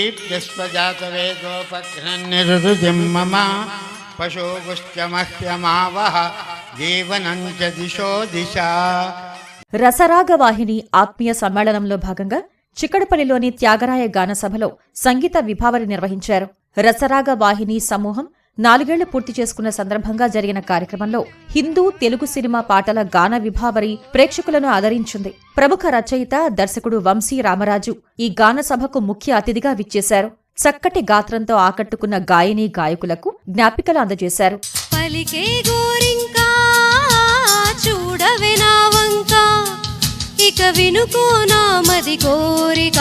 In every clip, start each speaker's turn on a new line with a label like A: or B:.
A: దీప్యస్వజాతవేదోపఘ్నన్నిరుజిం మమ పశోగుశ్చ మహ్యమావహ జీవనంచ దిశో దిశ.
B: రసరాగవాహిని ఆత్మీయ సమ్మేళనంలో భాగంగా చిక్కడపల్లిలోని త్యాగరాయ గానసభలో సంగీత విభావరి నిర్వహించారు. రసరాగవాహిని సమూహం 4 ఏళ్లు పూర్తి చేసుకున్న సందర్భంగా జరిగిన కార్యక్రమంలో హిందూ, తెలుగు సినిమా పాటల గాన విభావరి ప్రేక్షకులను ఆదరించింది. ప్రముఖ రచయిత, దర్శకుడు వంశీ రామరాజు ఈ గాన సభకు ముఖ్య అతిథిగా విచ్చేశారు. చక్కటి గాత్రంతో ఆకట్టుకున్న గాయనీ గాయకులకు జ్ఞాపికలు అందజేశారు.
C: పలికే గోరింకా చూడవే నా వంక, ఇక వినుకో నా మది కోరిక.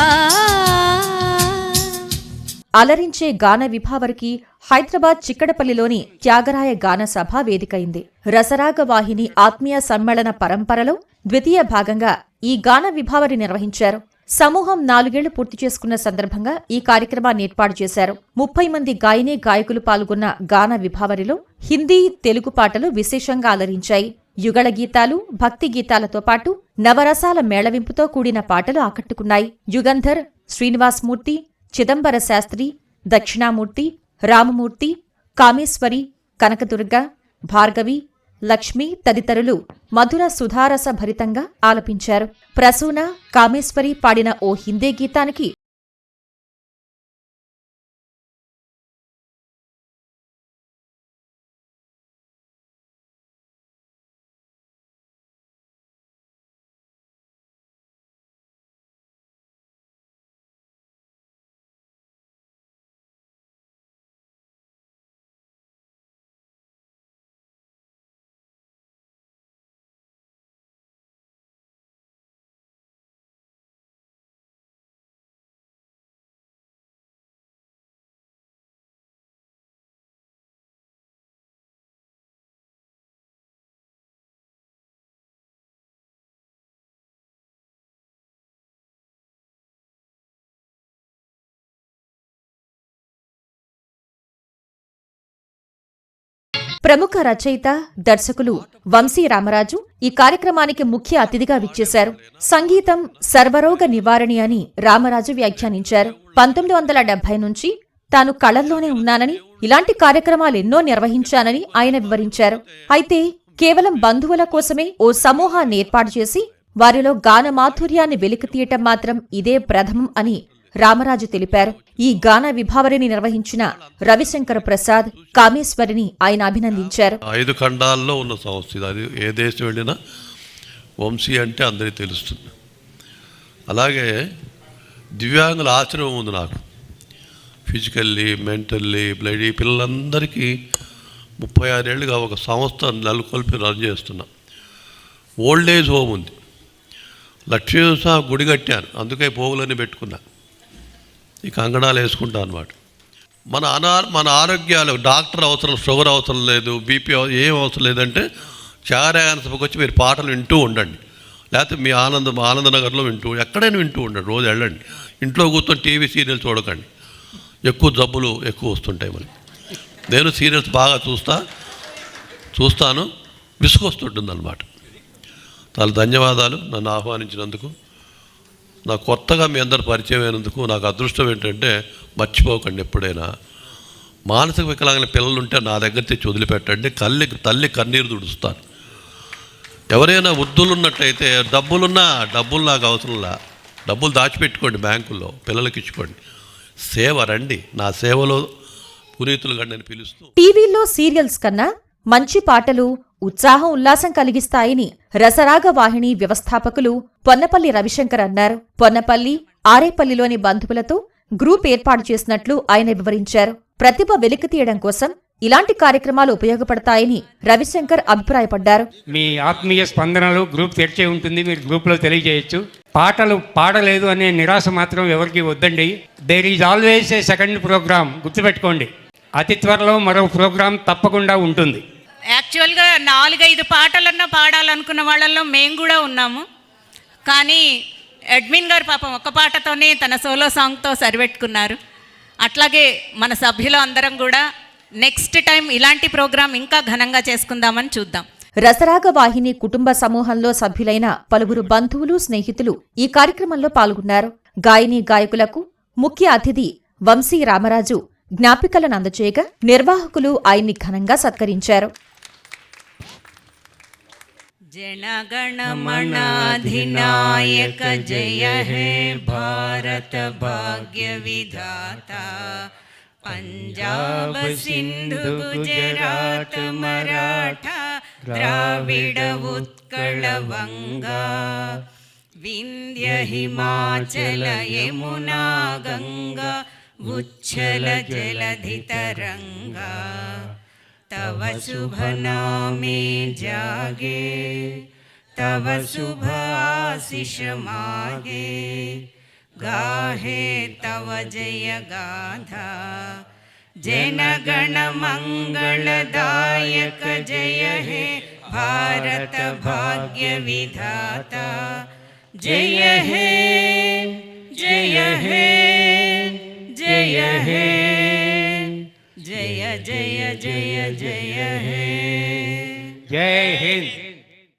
B: అలరించే గాన విభావరికి హైదరాబాద్ చిక్కడపల్లిలోని త్యాగరాయ గాన సభ వేదికైంది. రసరాగవాహిని ఆత్మీయ సమ్మేళన పరంపరలో ద్వితీయ భాగంగా ఈ గాన విభావరి నిర్వహించారు. సమూహం 4 ఏళ్లు పూర్తి చేసుకున్న సందర్భంగా ఈ కార్యక్రమాన్ని ఏర్పాటు చేశారు. 30 మంది గాయనీ గాయకులు పాల్గొన్న గాన విభావరిలో హిందీ, తెలుగు పాటలు విశేషంగా అలరించాయి. యుగళ గీతాలు, భక్తి గీతాలతో పాటు నవరసాల మేళవింపుతో కూడిన పాటలు ఆకట్టుకున్నాయి. యుగంధర్, శ్రీనివాసమూర్తి, చిదంబర శాస్త్రి, దక్షిణామూర్తి, రామమూర్తి, కామేశ్వరి, కనకదుర్గ, భార్గవి, లక్ష్మి తదితరులు మధుర సుధారస భరితంగా ఆలపించారు. ప్రసూన, కామేశ్వరి పాడిన ఓ హిందీ గీతానికి ప్రముఖ రచయిత, దర్శకులు వంశీ రామరాజు ఈ కార్యక్రమానికి ముఖ్య అతిథిగా విచ్చేశారు. సంగీతం సర్వరోగ నివారణి అని రామరాజు వ్యాఖ్యానించారు. 1970 నుంచి తాను కళల్లోనే ఉన్నానని, ఇలాంటి కార్యక్రమాలెన్నో నిర్వహించానని ఆయన వివరించారు. అయితే కేవలం బంధువుల కోసమే ఓ సమూహాన్ని ఏర్పాటు చేసి వారిలో గాన మాధుర్యాన్ని వెలికితీయటం మాత్రం ఇదే ప్రథమం అని రామరాజు తెలిపారు. ఈ గాన విభావరిని నిర్వహించిన రవిశంకర ప్రసాద్, కామేశ్వరిని ఆయన అభినందించారు.
D: 5 ఖండాల్లో ఉన్న సంస్థ ఇది. అది ఏ దేశం వెళ్ళినా వంశీ అంటే అందరికీ తెలుస్తుంది. అలాగే దివ్యాంగుల ఆశ్రమం ఉంది నాకు. ఫిజికల్లీ, మెంటల్లీ, బ్లడీ పిల్లలందరికీ 36 ఏళ్ళుగా ఒక సంస్థ నెలకొల్పి రన్ చేస్తున్నా. ఓల్డ్ ఏజ్ హోమ్ ఉంది. లక్ష్మీనరసింహ గుడి కట్టాను, అందుకే పోగులన్నీ పెట్టుకున్నా. ఈ కంగణాలు వేసుకుంటా అనమాట. మన ఆరోగ్యాలు డాక్టర్ అవసరం, షుగర్ అవసరం లేదు, బీపీ ఏం అవసరం లేదంటే త్యాగరాయ సభకు వచ్చి మీరు పాటలు వింటూ ఉండండి. లేకపోతే మీ ఆనందనగర్లో ఎక్కడైనా వింటూ ఉండండి. రోజు వెళ్ళండి. ఇంట్లో కూర్చొని టీవీ సీరియల్ చూడకండి. ఎక్కువ జబ్బులు ఎక్కువ వస్తుంటాయి మనకి. నేను సీరియల్స్ బాగా చూస్తాను, విసుగొస్తుంటుంది అనమాట. చాలా ధన్యవాదాలు నన్ను ఆహ్వానించినందుకు. నాకు కొత్తగా మీ అందరు పరిచయం అయినందుకు నాకు అదృష్టం ఏంటంటే, మర్చిపోకండి ఎప్పుడైనా మానసిక వికలాంగుల పిల్లలుంటే నా దగ్గర తెచ్చి వదిలిపెట్టండి. తల్లి కన్నీరు తుడుస్తాను. ఎవరైనా వృద్ధులున్నట్టయితే డబ్బులు నాకు అవసరంలా, డబ్బులు దాచిపెట్టుకోండి బ్యాంకుల్లో, పిల్లలకి ఇచ్చుకోండి. సేవ రండి, నా సేవలో పునీతులు గండి అని పిలుస్తూ.
B: టీవీలో సీరియల్స్ కన్నా మంచి పాటలు ఉత్సాహం, ఉల్లాసం కలిగిస్తాయని రసరాగవాహిని వ్యవస్థాపకులు పొన్నపల్లి రవిశంకర్ అన్నారు. పొన్నపల్లి, ఆరేపల్లిలోని బంధువులతో గ్రూప్ ఏర్పాటు చేసినట్లు ఆయన వివరించారు. ప్రతిభ వెలికితీయడం కోసం ఇలాంటి కార్యక్రమాలు ఉపయోగపడతాయని రవిశంకర్ అభిప్రాయపడ్డారు.
E: మీ ఆత్మీయ స్పందనలు గ్రూప్ తెరిచే ఉంటుంది, మీరు గ్రూప్లో తెలియజేయచ్చు. పాటలు పాడలేదు అనే నిరాశ మాత్రం ఎవరికి వద్దండి. There is always a second programme, గుర్తుపెట్టుకోండి. అతి త్వరలో మరో ప్రోగ్రాం తప్పకుండా ఉంటుంది.
F: యాక్చువల్గా 4-5 పాటలన్నా పాడాలనుకున్న వాళ్ళల్లో మేము కూడా ఉన్నాము. కానీ అడ్మిన్ గారు పాపం ఒక్క పాటతోనే తన సోలో సాంగ్తో సరిపెట్టుకున్నారు. అట్లాగే మన సభ్యులు అందరం కూడా నెక్స్ట్ టైం ఇలాంటి ప్రోగ్రాం ఇంకా ఘనంగా చేసుకుందామని చూద్దాం.
B: రసరాగవాహిని కుటుంబ సమూహంలో సభ్యులైన పలువురు బంధువులు, స్నేహితులు ఈ కార్యక్రమంలో పాల్గొన్నారు. గాయనీ గాయకులకు ముఖ్య అతిథి వంశీ రామరాజు జ్ఞాపికలను అందచేయగా నిర్వాహకులు ఆయన్ని ఘనంగా సత్కరించారు.
F: जनगणमनाधिनायक जय हे भारत भाग्य विधाता पंजाब सिंधु गुजरात मराठा द्राविड उत्कल वंगा विंध्य हिमाचल यमुना गंगा उच्छल जलधि तरंगा तव शुभ नामे जागे तव शुभ आशीष मागे गाहे तव जय गाथा जनगण मंगलदायक जय हे भारत भाग्य विधाता जय हे जय हे जय हे जय जय जय जय हे
E: जय हिंद.